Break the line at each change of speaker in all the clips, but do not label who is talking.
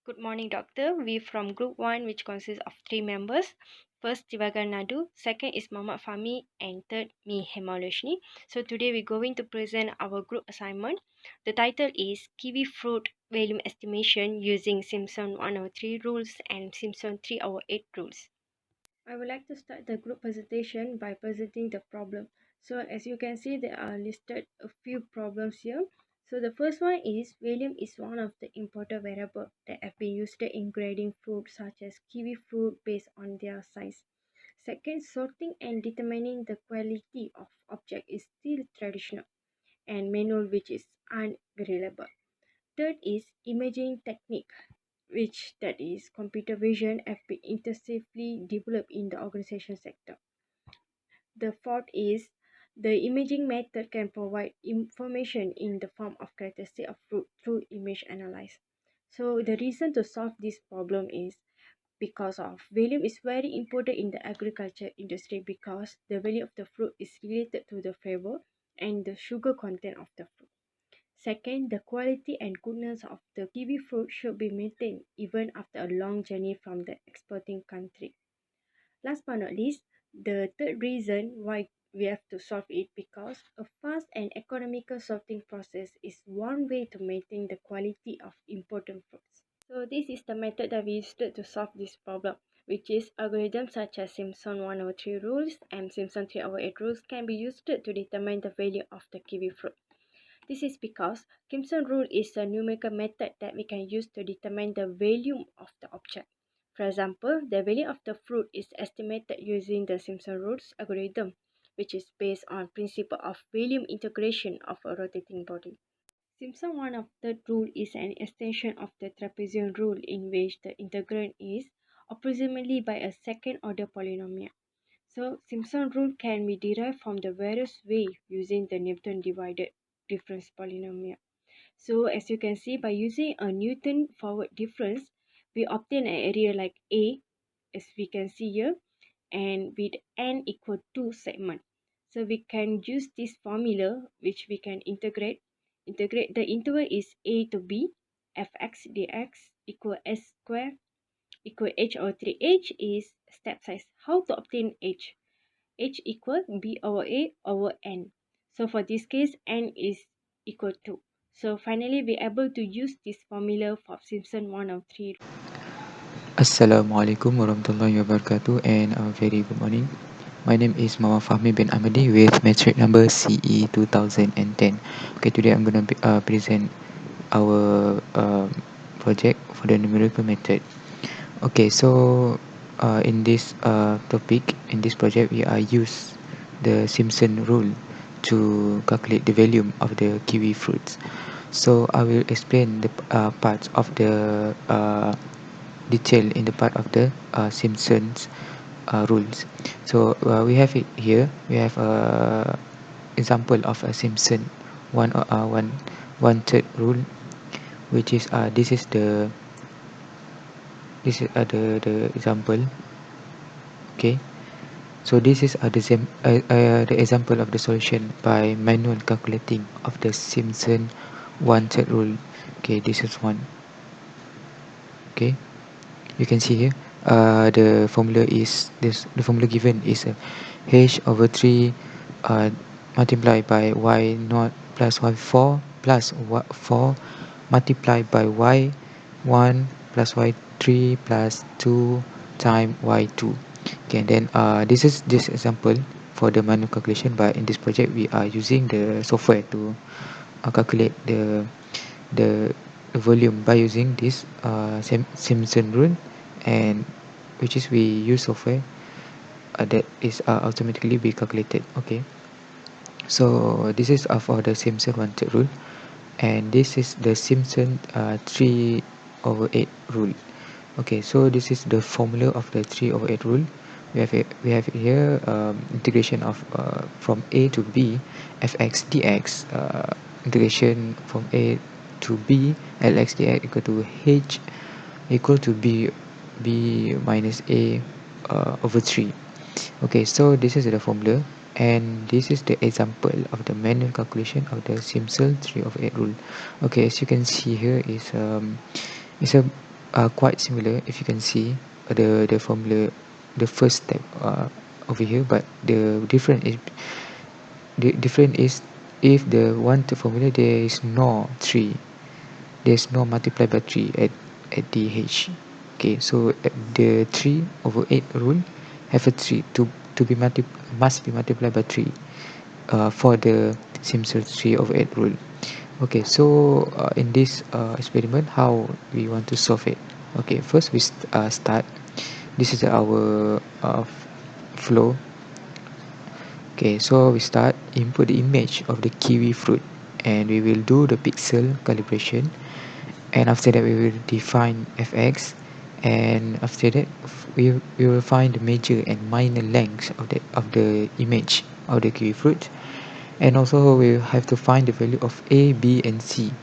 Good morning, doctor. We from group 1, which consists of 3 members. First, Divagar Nadu. Second is Muhammad Fahmi. And third, me, Hemaloshni. So today we're going to present our group assignment. The title is Kiwi Fruit Volume Estimation using Simpson 103 rules and Simpson 3/8 rules. I would like to start the group presentation by presenting the problem. So as you can see, there are listed a few problems here. So the first one is volume is one of the important variables that have been used in grading fruit such as kiwi fruit based on their size. Second, sorting and determining the quality of object is still traditional and manual, which is unreliable. Third is imaging technique, which that is computer vision have been intensively developed in the organization sector. The fourth is the imaging method can provide information in the form of characteristic of fruit through image analysis. So the reason to solve this problem is because of volume is very important in the agriculture industry because the value of the fruit is related to the flavor and the sugar content of the fruit. Second, the quality and goodness of the kiwi fruit should be maintained even after a long journey from the exporting country. Last but not least, the third reason why we have to solve it because a fast and economical sorting process is one way to maintain the quality of important fruits. So this is the method that we used to solve this problem, which is algorithms such as Simpson 103 rules and Simpson 3/8 rules can be used to determine the value of the kiwi fruit. This is because Simpson rule is a numerical method that we can use to determine the value of the object. For example, the value of the fruit is estimated using the Simpson rules algorithm, which is based on principle of volume integration of a rotating body. Simpson one of the rule is an extension of the trapezium rule in which the integrand is approximately by a second order polynomial. So Simpson rule can be derived from the various way using the Newton divided difference polynomial. So as you can see, by using a Newton forward difference, we obtain an area like A, as we can see here, and with n equal to segment. So we can use this formula which we can integrate. Integrate the interval is a to b, fx dx equal s square equal h over 3. H is step size. How to obtain h? H equal b over a over n. So for this case, n is equal to. So finally, we're able to use this formula for Simpson 103.
Assalamualaikum warahmatullahi wabarakatuh and a very good morning. My name is Muhammad Fahmi bin Ahmadi with metric number CE 2010. Okay, today I'm going to present our project for the numerical method. Okay, so in this topic, in this project, we are use the Simpson rule to calculate the volume of the kiwi fruits. So I will explain the parts of the detail in the part of the Simpsons rules. So we have it here. We have a example of a Simpson one third rule, which is this is the example. Okay. So this is the example of the solution by manual calculating of the Simpson one third rule. Okay, this is one. Okay. You can see here the formula is this. The formula given is h over 3 multiplied by y naught plus y4 plus y4 multiplied by y1 plus y3 plus 2 times y2. Okay, and then this is this example for the manual calculation, but in this project we are using the software to calculate the volume by using this Simpson rule, and which is we use software that is automatically be calculated. Okay, so this is for the Simpson one third rule, and this is the Simpson 3/8 rule. Okay, so this is the formula of the 3/8 rule. We have here integration of from a to b fx dx, integration from a to b lx dx equal to h equal to b minus a over 3. Okay, so this is the formula, and this is the example of the manual calculation of the Simpson 3/8 rule. Okay, as you can see here is a are quite similar. If you can see the formula, the first step over here, but the different is if the one to formula there is no 3, there's no multiply by 3 at DH. Okay, so the 3 over 8 rule have a 3 to be must be multiplied by 3 for the Simpson 3 over 8 rule. Okay, so in this experiment, how we want to solve it? Okay, first we start. This is our flow. Okay, so we start input the image of the kiwi fruit, and we will do the pixel calibration, and after that we will define fx, and after that we will find the major and minor lengths of the image of the kiwi fruit, and also we have to find the value of a, b, and c,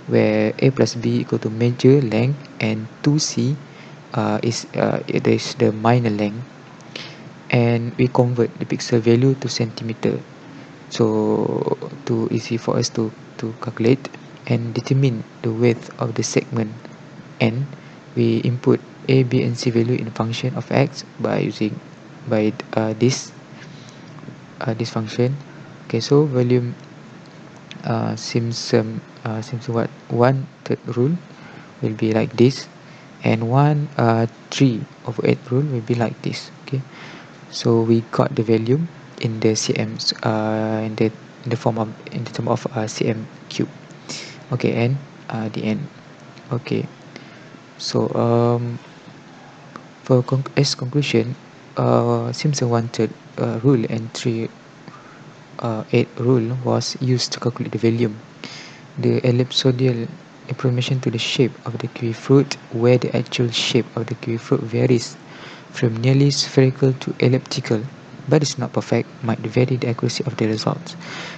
where a plus b equal to major length and 2c it is the minor length, and we convert the pixel value to centimeter, so too easy for us to calculate, and determine the width of the segment n. We input a, b, and c value in function of x by using by this function. Okay, so volume Simpson what one third rule will be like this, and one 3 over 8 rule will be like this. Okay, so we got the value in the cms in the form of in the term of cm cube. Okay, and the end. Okay, so as conclusion, Simpson wanted rule and 3 8 rule was used to calculate the volume, the ellipsoidal approximation to the shape of the kiwi fruit, where the actual shape of the kiwi fruit varies from nearly spherical to elliptical, but is not perfect, might vary the accuracy of the results.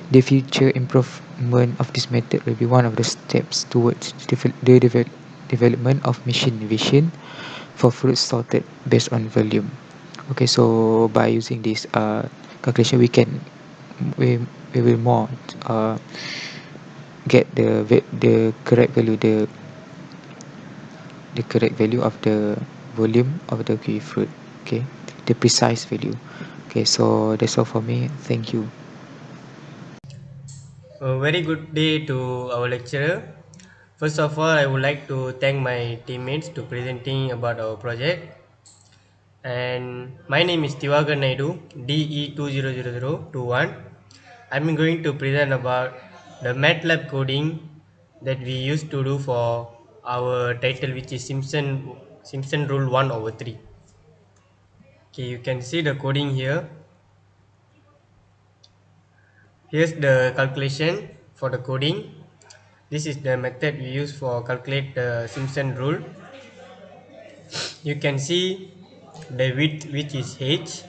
The future improvement of this method will be one of the steps towards the development of machine vision for fruits sorted based on volume. Okay, so by using this calculation, we, we will more get the correct value, the correct value of the volume of the kiwi fruit. Okay, the precise value. Okay, so that's all for me. Thank you.
A very good day to our lecturer. First of all, I would like to thank my teammates to presenting about our project. And my name is Tiwagar Naidu, DE200021. I'm going to present about the MATLAB coding that we used to do for our title, which is Simpson Rule 1 over 3. Okay, you can see the coding here. Here's the calculation for the coding. This is the method we use for calculate the Simpson rule. You can see the width, which is h.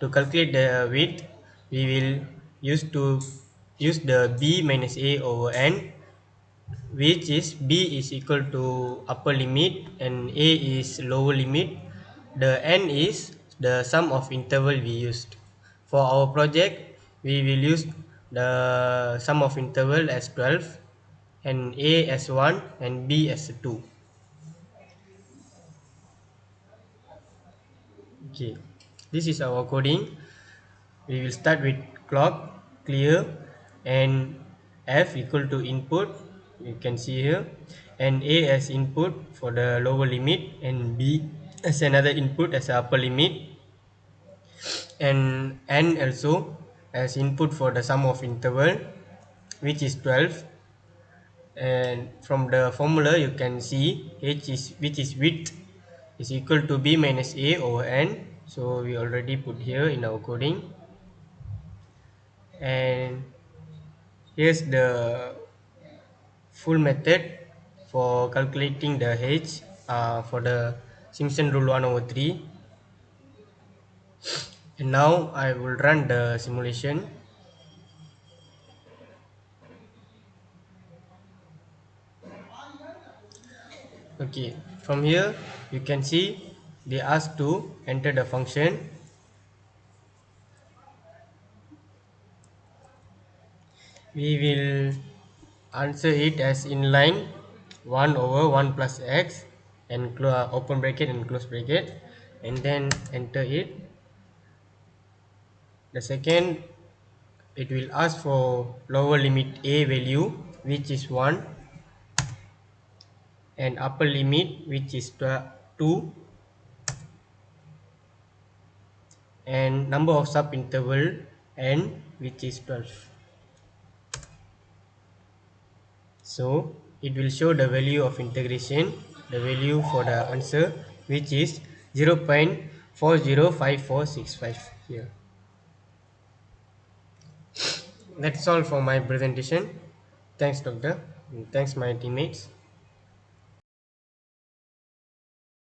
To calculate the width, we will use the b minus a over n, which is b is equal to upper limit and a is lower limit. The n is the sum of interval we used. For our project, we will use the sum of interval as 12 and a as 1 and b as 2. Okay, this is our coding. We will start with clock clear and f equal to input, you can see here, and a as input for the lower limit and b as another input as upper limit, and n also as input for the sum of interval, which is 12. And from the formula you can see h is which is width is equal to b minus a over n, so we already put here in our coding. And here's the full method for calculating the h for the Simpson rule 1 over 3. And now I will run the simulation. Okay, from here you can see they ask to enter the function. We will answer it as inline 1 over 1 plus x. and open bracket and close bracket, and then enter it. The second, it will ask for lower limit a value, which is 1, and upper limit, which is 2, and number of sub interval n, which is 12. So it will show the value of integration, the value for the answer, which is 0.405465 here. That's all for my presentation. Thanks, doctor. And thanks, my teammates.